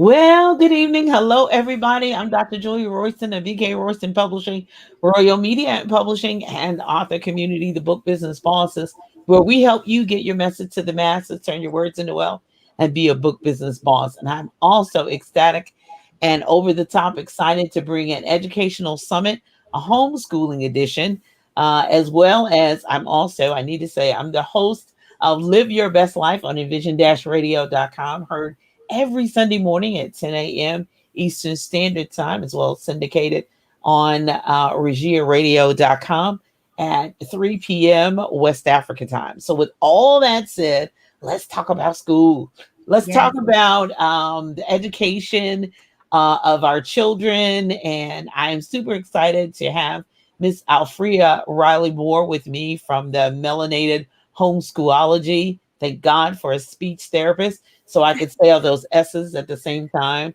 Well, good evening. Hello, everybody. I'm Dr. Julia Royston of VK Royston Publishing, Royal Media and Publishing, and author community, the Book Business Bosses, where we help you get your message to the masses, turn your words into wealth, and be a book business boss. And I'm also ecstatic and over the top excited to bring an educational summit, a homeschooling edition, as well as I need to say, I'm the host of Live Your Best Life on envision-radio.com, heard every Sunday morning at 10 a.m. Eastern Standard Time, as well as syndicated on regiaradio.com at 3 p.m. West Africa time. So, with all that said, let's talk about school. Let's Yes. talk about the education of our children. And I am super excited to have Miss Alfrea Riley Moore with me from the Melanated Homeschoolology. Thank God for a speech therapist so I could say all those S's at the same time.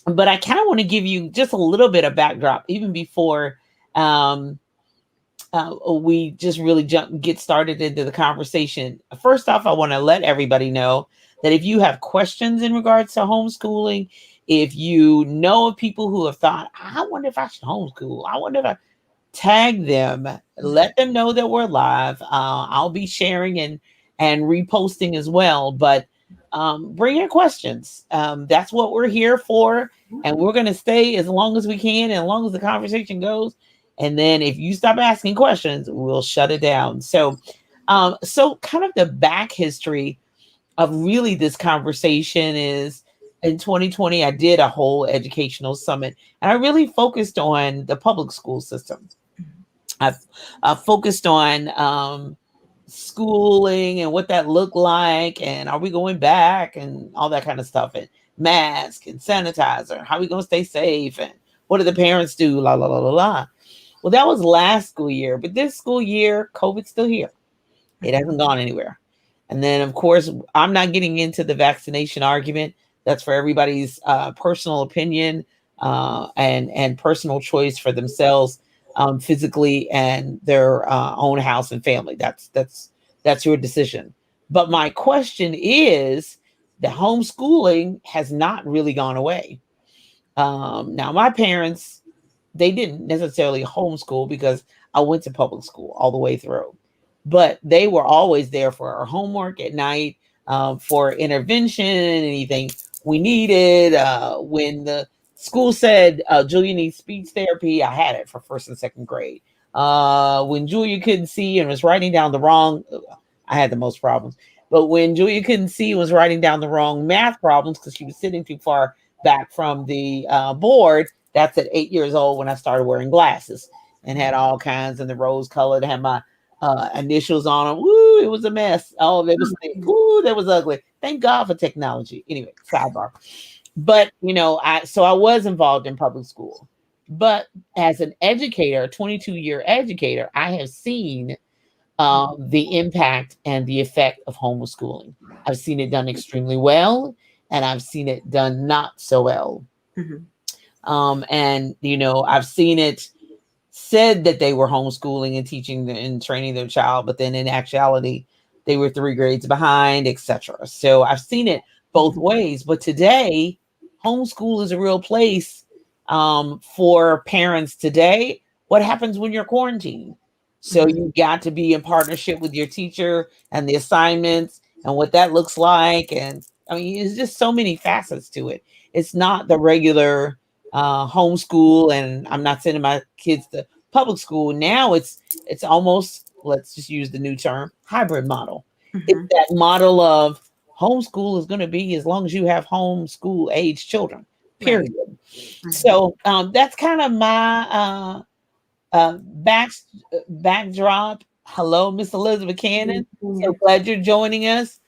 But I kind of want to give you just a little bit of backdrop, even before um, we just really get started into the conversation. First off, I want to let everybody know that if you have questions in regards to homeschooling, if you know of people who have thought, I wonder if I should homeschool, I wonder if I tag them, let them know that we're live. I'll be sharing and reposting as well. But bring your questions. That's what we're here for, and we're going to stay as long as we can, and as long as the conversation goes. And then if you stop asking questions, we'll shut it down. So kind of the back history of really this conversation is in 2020, I did a whole educational summit, and I really focused on the public school system. I've focused on schooling and what that looked like, and are we going back, and all that kind of stuff, and mask and sanitizer. How are we going to stay safe, and what do the parents do? La la la la la. Well, that was last school year, but this school year, COVID's still here. It hasn't gone anywhere. And then, of course, I'm not getting into the vaccination argument. That's for everybody's personal opinion and personal choice for themselves, physically and their own house and family. That's your decision. But my question is, the homeschooling has not really gone away. Now, my parents, they didn't necessarily homeschool because I went to public school all the way through, but they were always there for our homework at night, for intervention, anything we needed. When the school said Julia needs speech therapy, I had it for first and second grade. When Julia couldn't see and was writing down the wrong, I had the most problems. But when Julia couldn't see and was writing down the wrong math problems because she was sitting too far back from the board, that's at 8 years old when I started wearing glasses and had all kinds in the rose colored, had my initials on them. Woo, it was a mess. Oh, it was thick. Woo, that was ugly. Thank God for technology. Anyway, sidebar. But I was involved in public school. But as an educator, a 22-year educator, I have seen the impact and the effect of homeschooling. I've seen it done extremely well, and I've seen it done not so well. Mhm. And I've seen it said that they were homeschooling and teaching and training their child, but then in actuality, they were 3 grades behind, etc. So I've seen it both ways. But today, homeschool is a real place for parents today. What happens when you're quarantined? So you got to be in partnership with your teacher and the assignments and what that looks like. And I mean, it's just so many facets to it. It's not the regular homeschool, and I'm not sending my kids to public school. Now it's almost, let's just use the new term, hybrid model. It's Mhm. that model of homeschool is going to be as long as you have homeschool age children, Right. period. Mhm. So that's kind of my back backdrop. Hello, Miss Elizabeth Cannon. So Mhm. glad you're joining us.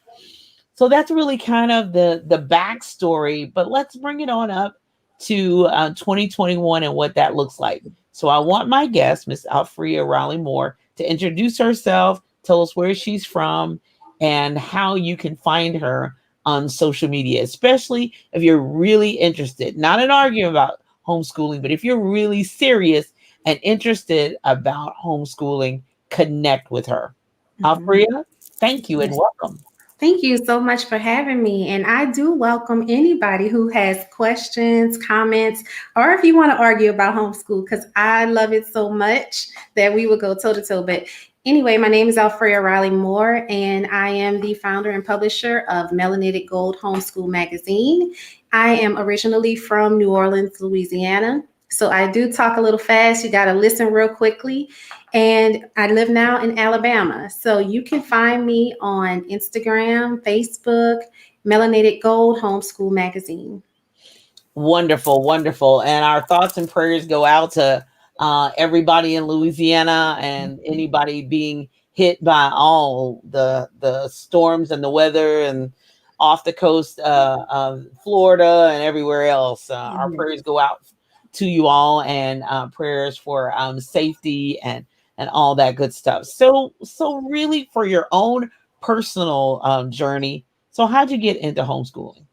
So that's really kind of the backstory. But let's bring it on up to 2021 and what that looks like. So I want my guest, Miss Alfrea Riley Moore, to introduce herself, tell us where she's from, and how you can find her on social media, especially if you're really interested, not in arguing about homeschooling, but if you're really serious and interested about homeschooling, connect with her. Mhm. Alfrea, thank you and Yes. welcome. Thank you so much for having me. And I do welcome anybody who has questions, comments, or if you want to argue about homeschool, because I love it so much that we will go toe to toe. But anyway, my name is Alfrea Riley Moore, and I am the founder and publisher of Melanated Gold Homeschool Magazine. I am originally from New Orleans, Louisiana. So I do talk a little fast. You got to listen real quickly. And I live now in Alabama. So you can find me on Instagram, Facebook, Melanated Gold Homeschool Magazine. Wonderful, wonderful. And our thoughts and prayers go out to everybody in Louisiana and anybody being hit by all the storms and the weather and off the coast of Florida and everywhere else. Our prayers go out to you all, and prayers for safety and all that good stuff. So really, for your own personal journey. So how'd you get into homeschooling?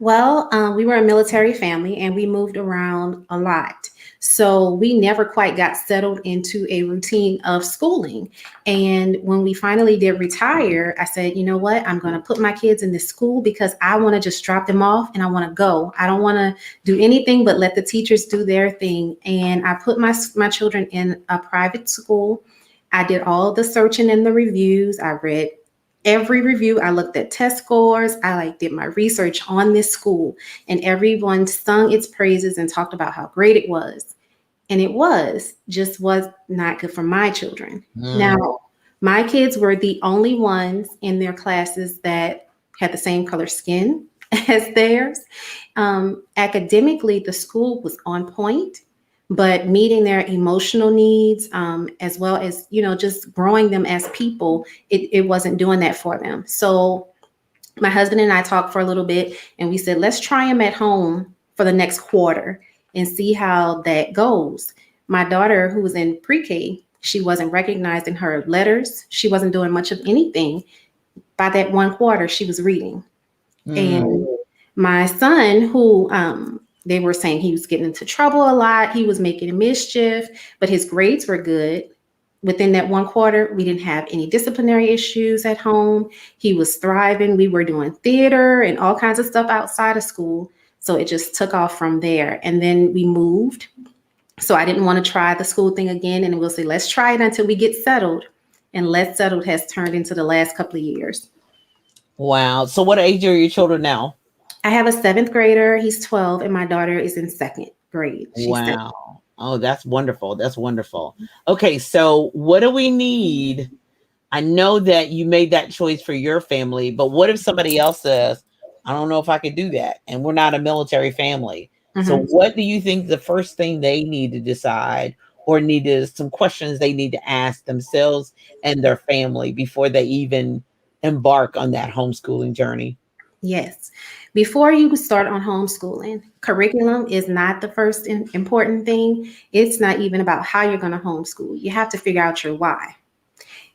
Well, we were a military family and we moved around a lot. So we never quite got settled into a routine of schooling. And when we finally did retire, I said, you know what? I'm going to put my kids in this school because I want to just drop them off and I want to go. I don't want to do anything but let the teachers do their thing. And I put my children in a private school. I did all the searching and the reviews. I read every review. I looked at test scores. I did my research on this school, and everyone sung its praises and talked about how great it was. And it was not good for my children. Mm. Now, my kids were the only ones in their classes that had the same color skin as theirs. Academically, the school was on point, but meeting their emotional needs, as well as, just growing them as people, it wasn't doing that for them. So my husband and I talked for a little bit and we said, let's try them at home for the next quarter and see how that goes. My daughter, who was in pre-K, she wasn't recognizing her letters. She wasn't doing much of anything. By that one quarter, she was reading. Mm. And my son, who they were saying he was getting into trouble a lot, he was making mischief, but his grades were good. Within that one quarter, we didn't have any disciplinary issues at home. He was thriving. We were doing theater and all kinds of stuff outside of school. So it just took off from there. And then we moved. So I didn't want to try the school thing again. And we'll say, let's try it until we get settled. And Let's Settled has turned into the last couple of years. Wow. So what age are your children now? I have a seventh grader. He's 12, and my daughter is in second grade. She's 7. Wow. Oh, that's wonderful. That's wonderful. Okay, so what do we need? I know that you made that choice for your family, but what if somebody else says, I don't know if I could do that, and we're not a military family? So what do you think the first thing they need to decide, or some questions they need to ask themselves and their family before they even embark on that homeschooling journey? Yes. Before you start on homeschooling, curriculum is not the first important thing. It's not even about how you're going to homeschool. You have to figure out your why,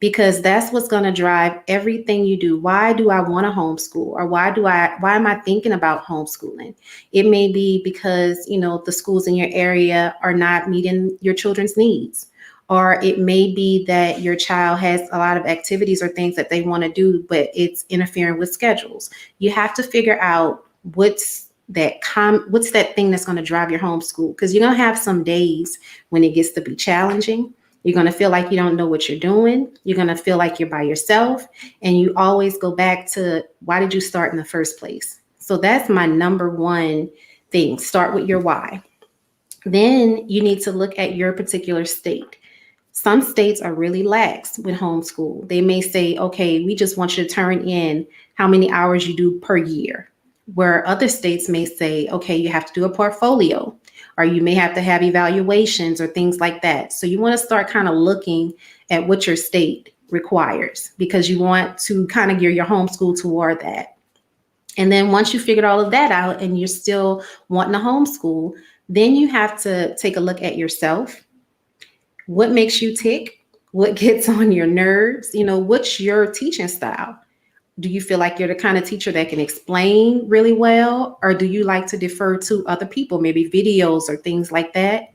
because that's what's going to drive everything you do. Why do I want to homeschool? Or why am I thinking about homeschooling? It may be because, the schools in your area are not meeting your children's needs. Or it may be that your child has a lot of activities or things that they want to do, but it's interfering with schedules. You have to figure out what's that thing that's going to drive your homeschool, because you're going to have some days when it gets to be challenging. You're going to feel like you don't know what you're doing. You're going to feel like you're by yourself. And you always go back to, why did you start in the first place? So that's my number one thing. Start with your why. Then you need to look at your particular state. Some states are really lax with homeschool. They may say, okay, we just want you to turn in how many hours you do per year. Where other states may say, okay, you have to do a portfolio, or you may have to have evaluations or things like that. So you want to start kind of looking at what your state requires, because you want to kind of gear your homeschool toward that. And then once you figured all of that out and you're still wanting to homeschool, then you have to take a look at yourself. What makes you tick? What gets on your nerves? What's your teaching style? Do you feel like you're the kind of teacher that can explain really well? Or do you like to defer to other people, maybe videos or things like that?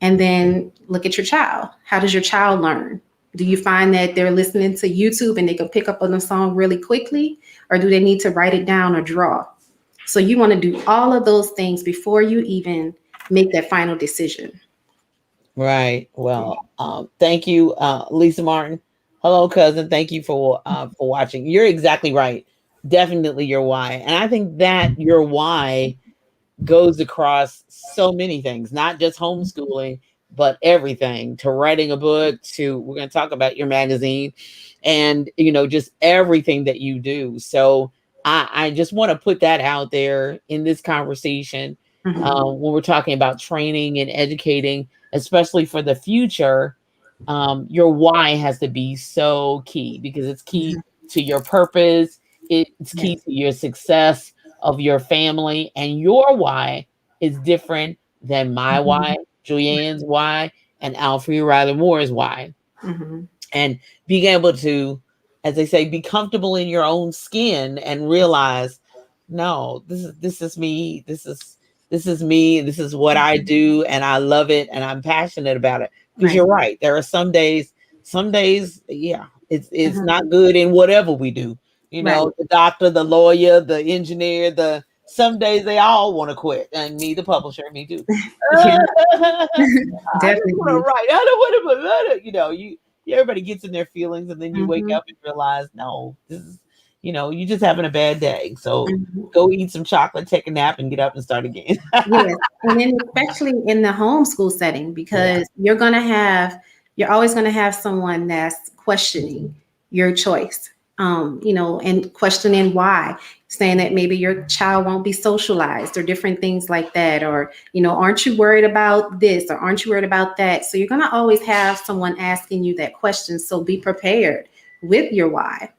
And then look at your child. How does your child learn? Do you find that they're listening to YouTube and they can pick up on the song really quickly, or do they need to write it down or draw? So you want to do all of those things before you even make that final decision. Right. Well, thank you, Lisa Martin. Hello, cousin. Thank you for watching. You're exactly right. Definitely your why, and I think that your why goes across so many things, not just homeschooling, but everything, to writing a book, to we're going to talk about your magazine, and just everything that you do. So I just want to put that out there in this conversation, Mhm. when we're talking about training and educating, especially for the future. Your why has to be so key, because it's key Mhm. to your purpose. It's key Yes. to your success of your family, and your why is different than my Mhm. why, Julianne's why, and Alfrea Riley Moore's why. Mhm. And being able to, as they say, be comfortable in your own skin and realize, no, this is me. This is me. This is what I do, and I love it, and I'm passionate about it. Because Right. you're right. There are some days, yeah, it's Mhm. not good in whatever we do. Right. The doctor, the lawyer, the engineer, some days they all want to quit, and me, the publisher, me too. Yeah. I just want to Definitely. write. I don't want to let it. Everybody gets in their feelings, and then you wake Mhm. up and realize, no, this is, you just having a bad day. So Mhm. go eat some chocolate, take a nap, and get up and start again. Yes, and then especially in the homeschool setting, Yeah. because you're always gonna have someone that's questioning your choice, and questioning why, saying that maybe your child won't be socialized or different things like that, or aren't you worried about this or aren't you worried about that? So you're gonna always have someone asking you that question. So be prepared with your why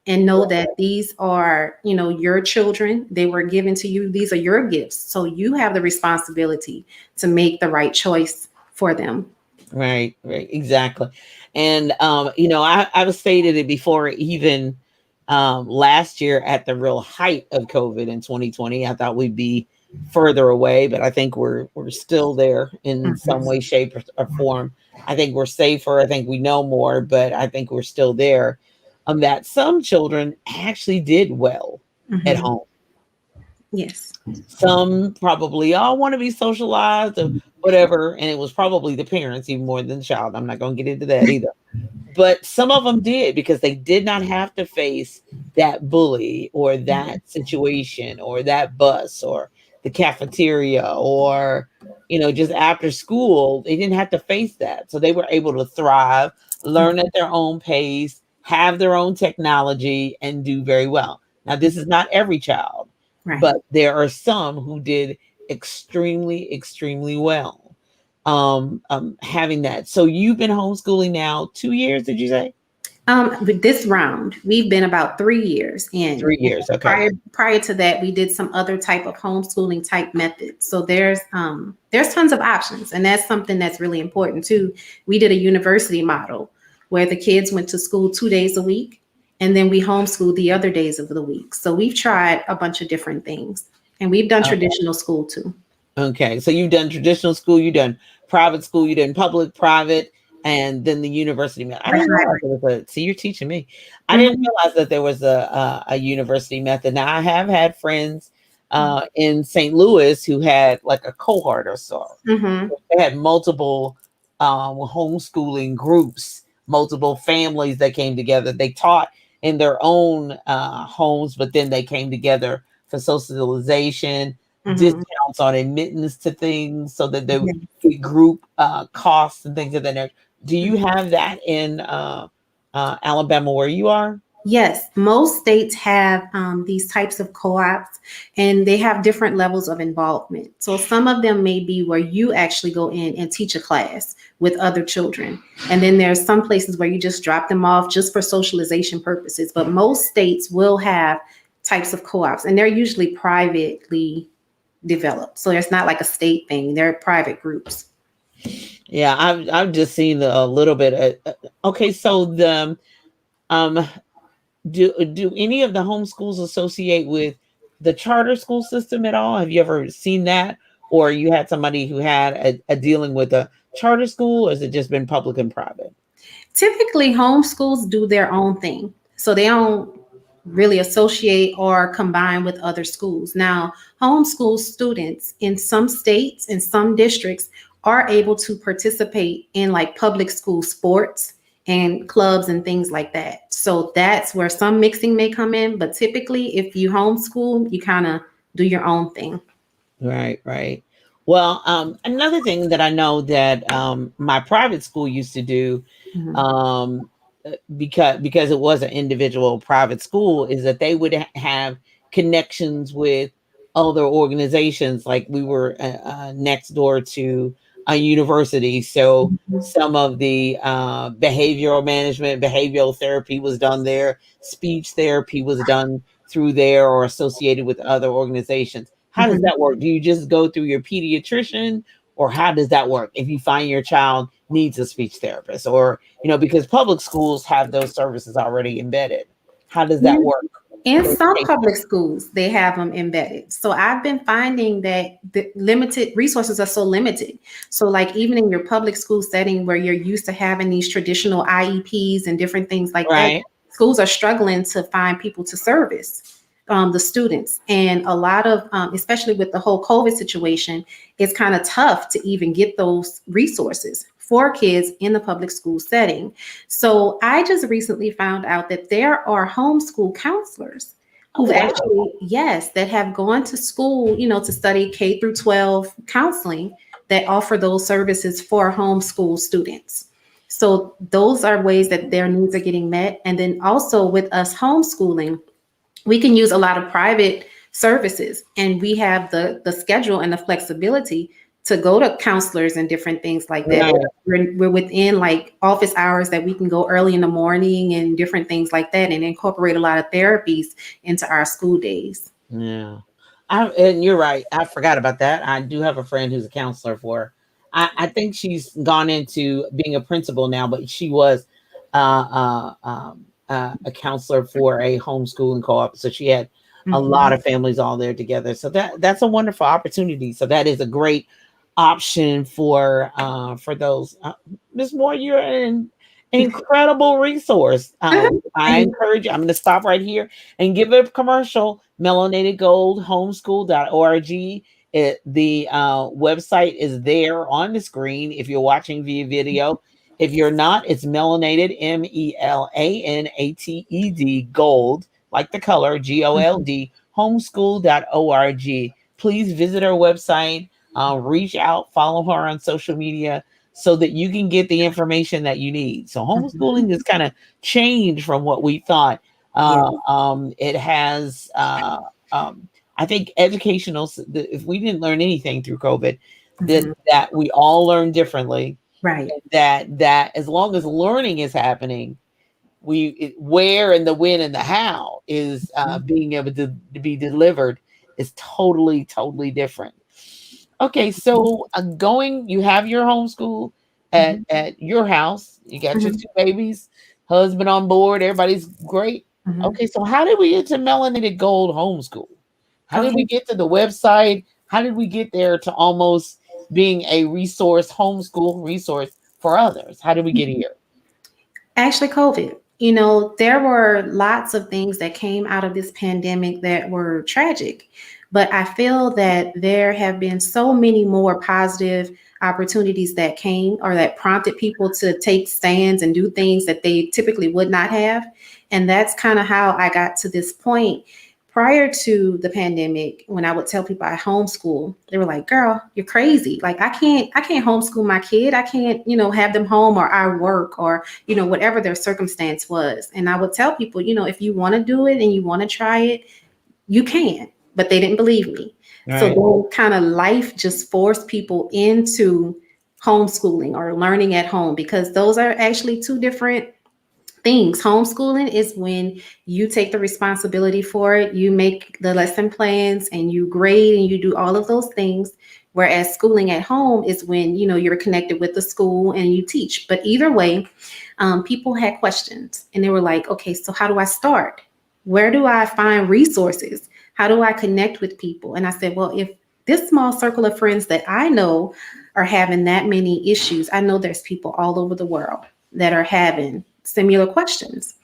and know that these are, your children. They were given to you. These are your gifts. So you have the responsibility to make the right choice for them. Right, right, exactly. And I've stated it before, even last year at the real height of COVID in 2020. I thought we'd be further away, but I think we're still there in some Mhm. way, shape, or form. I think we're safer. I think we know more, but I think we're still there. That some children actually did well at Mhm. home. Yes. Some probably all want to be socialized or whatever, and it was probably the parents even more than the child. I'm not going to get into that either. But some of them did, because they did not have to face that bully or that situation or that bus or the cafeteria, or just after school. They didn't have to face that, so they were able to thrive, learn at their own pace, have their own technology, and do very well. Now, this is not every child, Right. but there are some who did extremely, extremely well, having that. So you've been homeschooling now 2 years, did you say? With this round, we've been about 3 years in. 3 years, okay. Prior to that, we did some other type of homeschooling type methods. So there's tons of options, and that's something that's really important too. We did a university model where the kids went to school 2 days a week, and then we homeschooled the other days of the week. So we've tried a bunch of different things, and we've done Okay. traditional school too. Okay, so you've done traditional school, you've done private school, you done public, private, and then the university. I The didn't realize hybrid. there was a. See, you're teaching me. I didn't Mhm. realize that there was a university method. Now, I have had friends Mhm. in St. Louis who had like a cohort or so. Mhm. They had multiple homeschooling groups, multiple families that came together. They taught in their own homes, but then they came together for socialization, Mhm. discounts on admittance to things, so that they would Yeah. get group costs and things of that nature. Do you Mhm. have that in Alabama where you are? Yes, most states have these types of co-ops, and they have different levels of involvement. So some of them may be where you actually go in and teach a class with other children. And then there's some places where you just drop them off just for socialization purposes. But most states will have types of co-ops, and they're usually privately developed. So it's not like a state thing, they're private groups. Yeah, I've just seen a little bit. Okay, so the um do any of the homeschools associate with the charter school system at all? Have you ever seen that, or you had somebody who had a dealing with a charter school, or has it just been public and private? Typically, homeschools do their own thing. So they don't really associate or combine with other schools. Now, homeschool students in some states, in some districts, are able to participate in like public school sports and clubs and things like that. So that's where some mixing may come in. But typically, if you homeschool, you kind of do your own thing. Right, right. Well, another thing that I know that my private school used to do, Mhm. um, because it was an individual private school, is that they would have connections with other organizations. Like we were next door to a university, so some of the behavioral management, behavioral therapy was done there. Speech therapy was done through there or associated with other organizations. How does Mhm. that work? Do you just go through your pediatrician, or how does that work if you find your child needs a speech therapist, or because public schools have those services already embedded? How does that work? In Those some cases? public schools, they have them embedded. So I've been finding that the limited resources are so limited. So, like, even in your public school setting where you're used to having these traditional IEPs and different things like that, Right. schools are struggling to find people to service the students. And a lot of, especially with the whole COVID situation, it's kind of tough to even get those resources for kids in the public school setting. So I just recently found out that there are homeschool counselors Oh who've wow. actually, yes, that have gone to school, to study K through 12 counseling that offer those services for homeschool students. So those are ways that their needs are getting met. And then also with us homeschooling, we can use a lot of private services, and we have the schedule and the flexibility to go to counselors and different things like that. Right. We're within like office hours that we can go early in the morning and different things like that, and incorporate a lot of therapies into our school days. Yeah. And you're right. I forgot about that. I do have a friend who's a counselor for. I think she's gone into being a principal now, but she was a counselor for a homeschooling co-op. So she had a lot Mhm. of families all there together. So that's a wonderful opportunity. So that is a great option for those. Ms. Moore, you're an incredible resource. I And encourage you. I'm going to stop right here and give it a commercial. Melanated Gold Homeschool.org. The website is there on the screen if you're watching via video. If you're not, it's melanated, Melanated, gold, like the color, GOLD, homeschool.org. Please visit our website, reach out, follow her on social media so that you can get the information that you need. So homeschooling has kind of changed from what we thought. yeah, It has, I think, if we didn't learn anything through COVID, that mhm, that we all learn differently. right. That as long as learning is happening, where and the when and the how is being able to be delivered is totally different. Okay, so you have your homeschool Mhm, at your house. You got your mhm, two babies, husband on board. Everybody's great. mhm. Okay, so how did we get to Melanated Gold Homeschool? How did we Okay. get to the website? How did we get there to almost being a resource, homeschool resource for others? How did we get here? Actually, COVID. There were lots of things that came out of this pandemic that were tragic, but I feel that there have been so many more positive opportunities that came or that prompted people to take stands and do things that they typically would not have. And that's kind of how I got to this point. Prior to the pandemic, when I would tell people I homeschool, they were like, "Girl, you're crazy. Like I can't homeschool my kid. I can't, have them home, or I work, or whatever their circumstance was." And I would tell people, if you want to do it and you want to try it, you can. But they didn't believe me. So Right. then kind of life just forced people into homeschooling or learning at home, because those are actually two different things. Homeschooling is when you take the responsibility for it, you make the lesson plans and you grade and you do all of those things. Whereas schooling at home is when you're connected with the school and you teach. But either way, people had questions and they were like, "Okay, so how do I start? Where do I find resources? How do I connect with people?" And I said, "Well, if this small circle of friends that I know are having that many issues, I know there's people all over the world." that are having similar questions.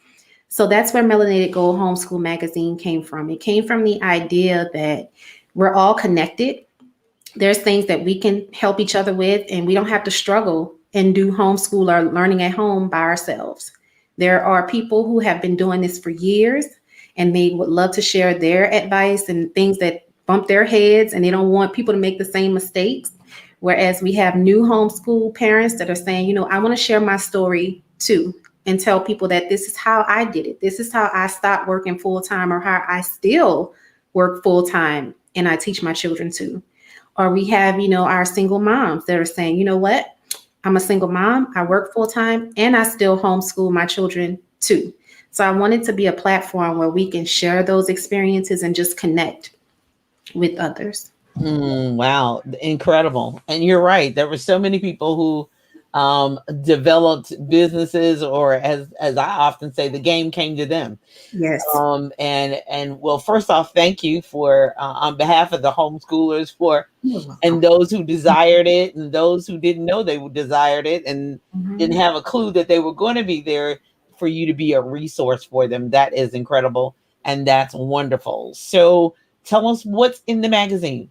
So that's where Melanated Gold Homeschool Magazine came from. It came from the idea that we're all connected. There's things that we can help each other with, and we don't have to struggle and do homeschool or learning at home by ourselves. There are people who have been doing this for years, and they would love to share their advice and things that bump their heads, and they don't want people to make the same mistakes. Whereas we have new homeschool parents that are saying, I want to share my story too, and tell people that this is how I did it. This is how I stopped working full time, or how I still work full time and I teach my children too. Or we have, our single moms that are saying, what? I'm a single mom, I work full time, and I still homeschool my children too. So I want it to be a platform where we can share those experiences and just connect with others. Wow, incredible. And you're right. There were so many people who developed businesses, or as I often say, the game came to them. Yes. And well, first off, thank you for on behalf of the homeschoolers for, You're welcome. and those who desired it and those who didn't know they desired it and didn't Mhm. have a clue that they were going to be there, for you to be a resource for them. That is incredible, and that's wonderful. So tell us what's in the magazine.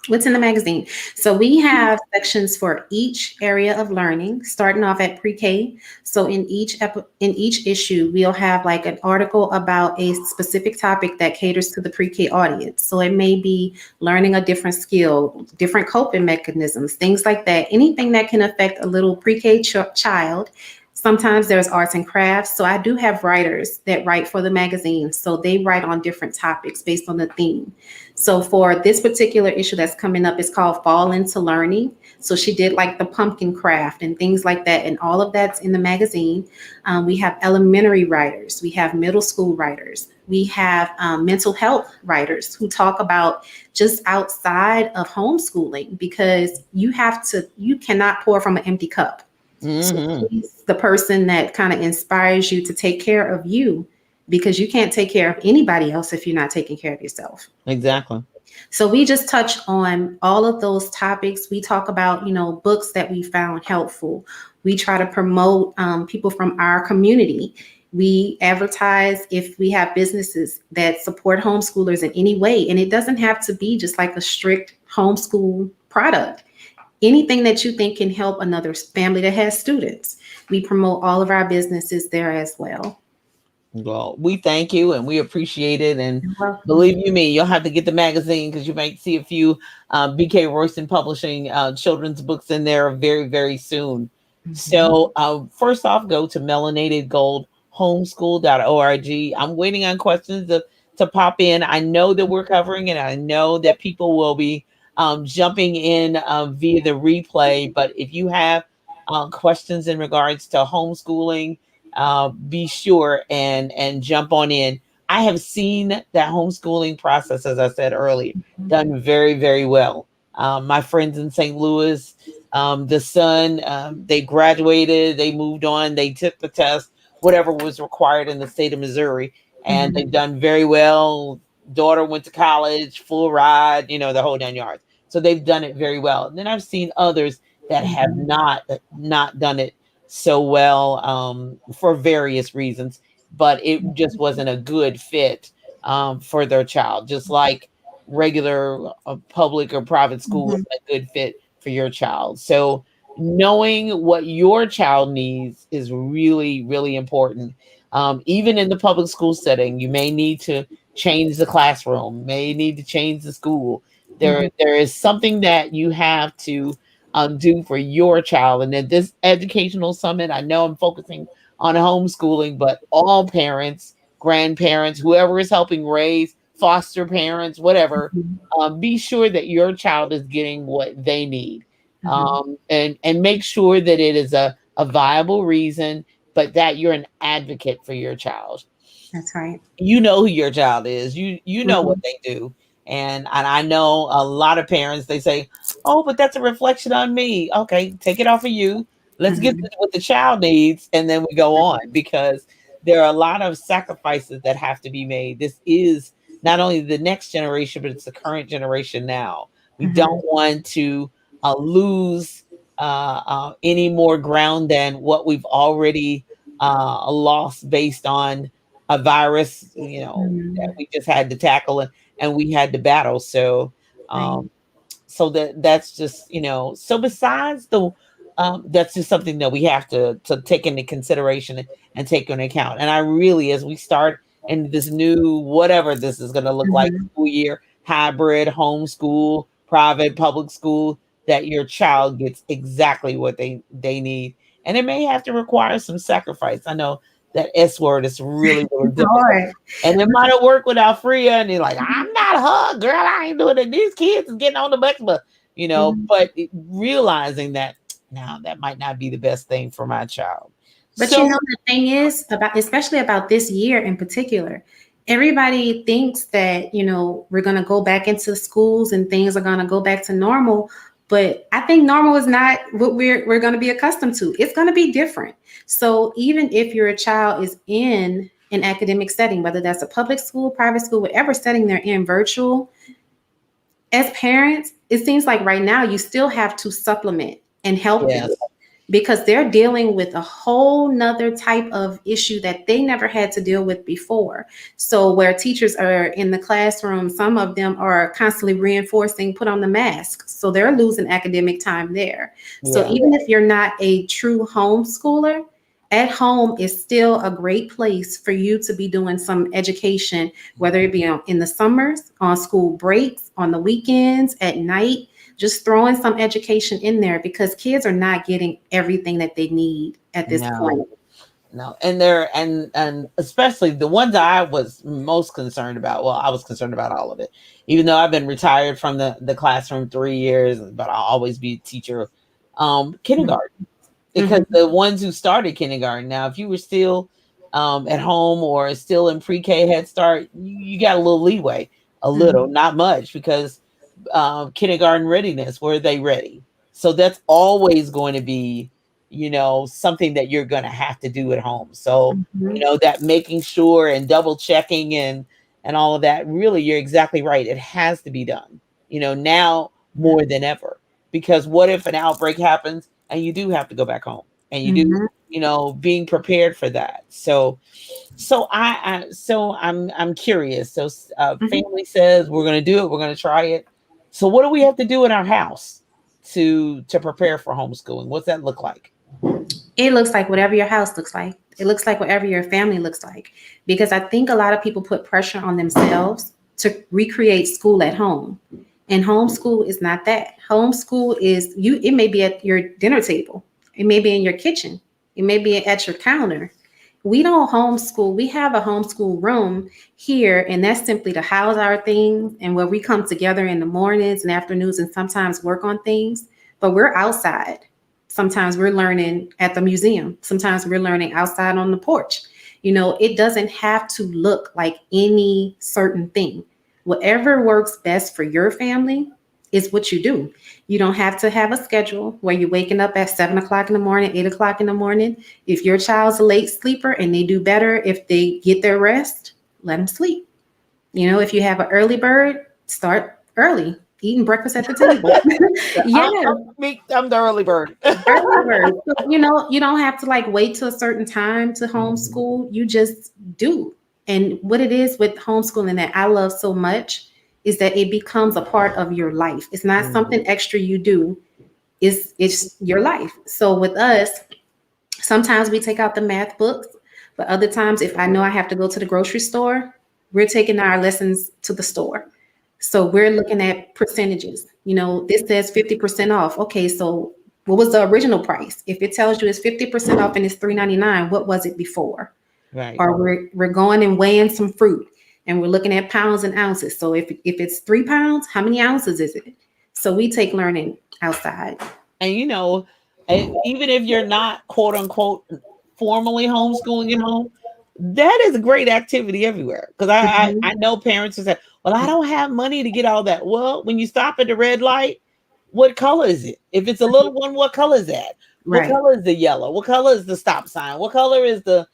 What's in the magazine? So we have sections for each area of learning, starting off at pre-K. So in each issue, we'll have like an article about a specific topic that caters to the pre-K audience. So it may be learning a different skill, different coping mechanisms, things like that. Anything that can affect a little pre-K child. Sometimes there's arts and crafts. So I do have writers that write for the magazine. So they write on different topics based on the theme. So for this particular issue that's coming up, it's called Fall into Learning. So she did like the pumpkin craft and things like that. And all of that's in the magazine. We have elementary writers. We have middle school writers. We have mental health writers who talk about just outside of homeschooling, because you cannot pour from an empty cup. So Hmm. she's the person that kind of inspires you to take care of you, because you can't take care of anybody else if you're not taking care of yourself. Exactly. So we just touch on all of those topics. We talk about, books that we found helpful. We try to promote people from our community. We advertise if we have businesses that support homeschoolers in any way. And it doesn't have to be just like a strict homeschool product. Anything that you think can help another family that has students. We promote all of our businesses there as well. Well, we thank you and we appreciate it. And You're welcome. believe you me, you'll have to get the magazine because you might see a few BK Royston Publishing children's books in there very, very soon. Mhm. So, first off, go to melanated gold homeschool.org. I'm waiting on questions to pop in. I know that we're covering it. I know that people will be jumping in via the replay. But if you have questions in regards to homeschooling, be sure and jump on in. I have seen that homeschooling process, as I said earlier, done very, very well. My friends in St. Louis, the son, they graduated, they moved on, they took the test, whatever was required in the state of Missouri, and they've Mhm. done very well. Daughter went to college, full ride, the whole 9 yards. So they've done it very well. And then I've seen others that have Mhm. not done it so well, for various reasons, but it just wasn't a good fit for their child, just like regular public or private school Mhm. isn't a good fit for your child. So knowing what your child needs is really, really important. Even in the public school setting, you may need to change the classroom, may need to change the school. Mhm. There is something that you have to do for your child. And at this educational summit, I know I'm focusing on homeschooling, but all parents, grandparents, whoever is helping raise, foster parents, whatever, Mhm. be sure that your child is getting what they need. Mhm. And make sure that it is a viable reason, but that you're an advocate for your child. That's right. You know who your child is. You know what Mhm. they do. And I know a lot of parents, they say, oh, but that's a reflection on me. Okay, take it off of you. Let's get Mhm. to what the child needs, and then we go on, because there are a lot of sacrifices that have to be made. This is not only the next generation, but it's the current generation now. We don't Mhm. want to lose any more ground than what we've already lost based on a virus, that Mhm. we just had to tackle and we had to battle. So, Right. um, so that's just, so besides the that's just something that we have to take into consideration and take into account. And I really, as we start in this new whatever this is going to look like Mhm. school year, hybrid, homeschool, private, public school, that your child gets exactly what they need. And it may have to require some sacrifice. I know that S word is really, really It's difficult. hard. And it might have worked with Alfrea, and they're like, I'm not a hug, girl. I ain't doing it. These kids is getting on the bus, Mhm. but realizing that now that might not be the best thing for my child. But you know, So, the thing is about, especially about this year in particular, everybody thinks that, we're going to go back into schools and things are going to go back to normal. But I think normal is not what we're going to be accustomed to. It's going to be different. So even if your child is in an academic setting, whether that's a public school, private school, whatever setting they're in, virtual, as parents, it seems like right now you still have to supplement and help them yes, because they're dealing with a whole nother type of issue that they never had to deal with before. So where teachers are in the classroom, some of them are constantly reinforcing, put on the mask. So they're losing academic time there. So yeah, even if you're not a true homeschooler, at home is still a great place for you to be doing some education, whether it be in the summers, on school breaks, on the weekends, at night, just throwing some education in there because kids are not getting everything that they need at this no, point. no. And they're and especially the ones I was most concerned about. Well, I was concerned about all of it, even though I've been retired from the classroom 3 years, but I'll always be a teacher. Kindergarten, because Mhm. the ones who started kindergarten, now if you were still at home or still in pre-K Head Start, you got a little leeway, a little, Mhm. not much, because kindergarten readiness, were they ready? So that's always going to be, something that you're going to have to do at home. So, Mhm. that making sure and double checking and all of that, really, you're exactly right. It has to be done, now more than ever. Because what if an outbreak happens and you do have to go back home, and you do, Mhm. being prepared for that. So I'm curious. So Mhm. family says we're going to do it. We're going to try it. So what do we have to do in our house to prepare for homeschooling? What's that look like? It looks like whatever your house looks like. It looks like whatever your family looks like. Because I think a lot of people put pressure on themselves to recreate school at home. And homeschool is not that. Homeschool is you, it may be at your dinner table, it may be in your kitchen, it may be at your counter. We don't homeschool. We have a homeschool room here, and that's simply to house our things and where we come together in the mornings and afternoons and sometimes work on things. But we're outside. Sometimes we're learning at the museum. Sometimes we're learning outside on the porch. It doesn't have to look like any certain thing. Whatever works best for your family is what you do. You don't have to have a schedule where you're waking up at 7 o'clock in the morning, 8 o'clock in the morning. If your child's a late sleeper and they do better if they get their rest, let them sleep. If you have an early bird, start early, eating breakfast at the table. I'm, Yes, I'm the early bird. early bird. So, you don't have to like wait till a certain time to Mhm. homeschool. You just do. And what it is with homeschooling that I love so much is that it becomes a part of your life. It's not Mhm. something extra you do. It's your life. So with us, sometimes we take out the math books, but other times if I know I have to go to the grocery store, we're taking our lessons to the store. So we're looking at percentages. This says 50% off. Okay, so what was the original price? If it tells you it's 50% off and it's $3.99, what was it before? Right. Or we're going and weighing some fruit and we're looking at pounds and ounces. So if it's 3 pounds, how many ounces is it? So we take learning outside. And even if you're not quote unquote formally homeschooling at home, that is a great activity everywhere. Because I Mhm. know parents who say, "Well, I don't have money to get all that." Well, when you stop at the red light, what color is it? If it's a little one, what color is that? What Right. color is the yellow? What color is the stop sign? What color is the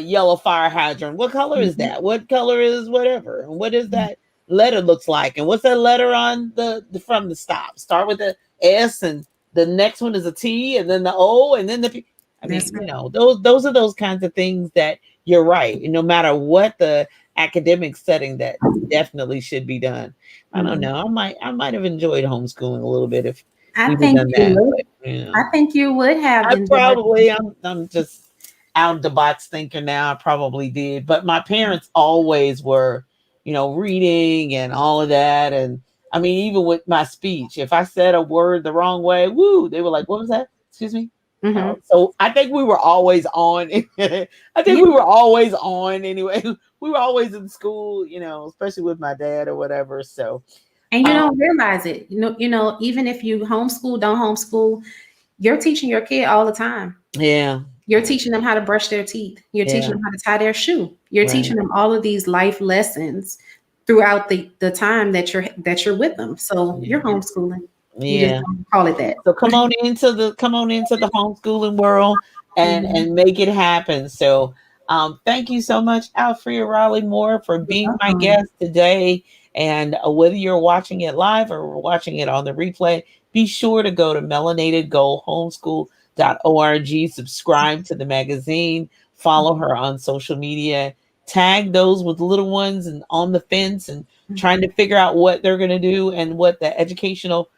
yellow fire hydrant? What color is Mhm. that? What color is whatever? And what is that letter looks like? And what's that letter on the from the stop? Start with the S and the next one is a T, and then the O, and then the P. I That's mean, right. those are those kinds of things that you're right. No matter what the academic setting, that definitely should be done. I don't Mhm. know. I might have enjoyed homeschooling a little bit if I we'd have think done you that. would. But I think you would have I enjoyed it. probably I'm just out of the box thinker now. I probably did, but my parents always were, reading and all of that. And I mean, even with my speech, if I said a word the wrong way, woo, they were like, "What was that? Excuse me." Mhm. So I think we were always on. I think Yeah. we were always on anyway. We were always in school, especially with my dad or whatever. So And you um, don't realize it. Even if you homeschool, don't homeschool, you're teaching your kid all the time. yeah, You're teaching them how to brush their teeth. You're teaching yeah, them how to tie their shoe. You're right, teaching them all of these life lessons throughout the time that you're with them. So you're yeah, homeschooling. You just yeah. don't call it that. So come on into the homeschooling world and Mhm. and make it happen. So thank you so much, Alfrea Riley Moore, for You're being my welcome. guest today. And whether you're watching it live or watching it on the replay, be sure to go to melanatedgoldhomeschool.org, subscribe to the magazine, follow her on social media, tag those with little ones and on the fence and trying to figure out what they're going to do and what the educational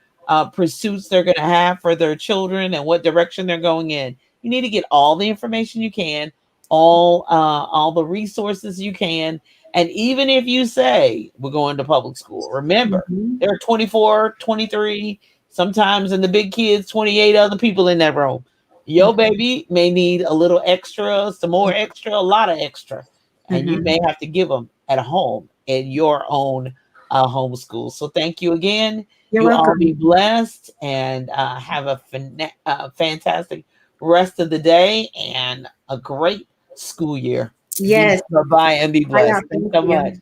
pursuits they're going to have for their children and what direction they're going in. You need to get all the information you can, all the resources you can, and even if you say we're going to public school, remember Mhm. there are 24, 23, sometimes in the big kids, 28 other people in that room. Your baby may need a little extra, some more extra, a lot of extra, and you Mhm. may have to give them at home in your own homeschool. So thank you again. You're You all be welcome. blessed and have a fantastic rest of the day and a great school year. Be Yes. bye bye and be Bye, y'all. blessed. Thanks Thank so much. you.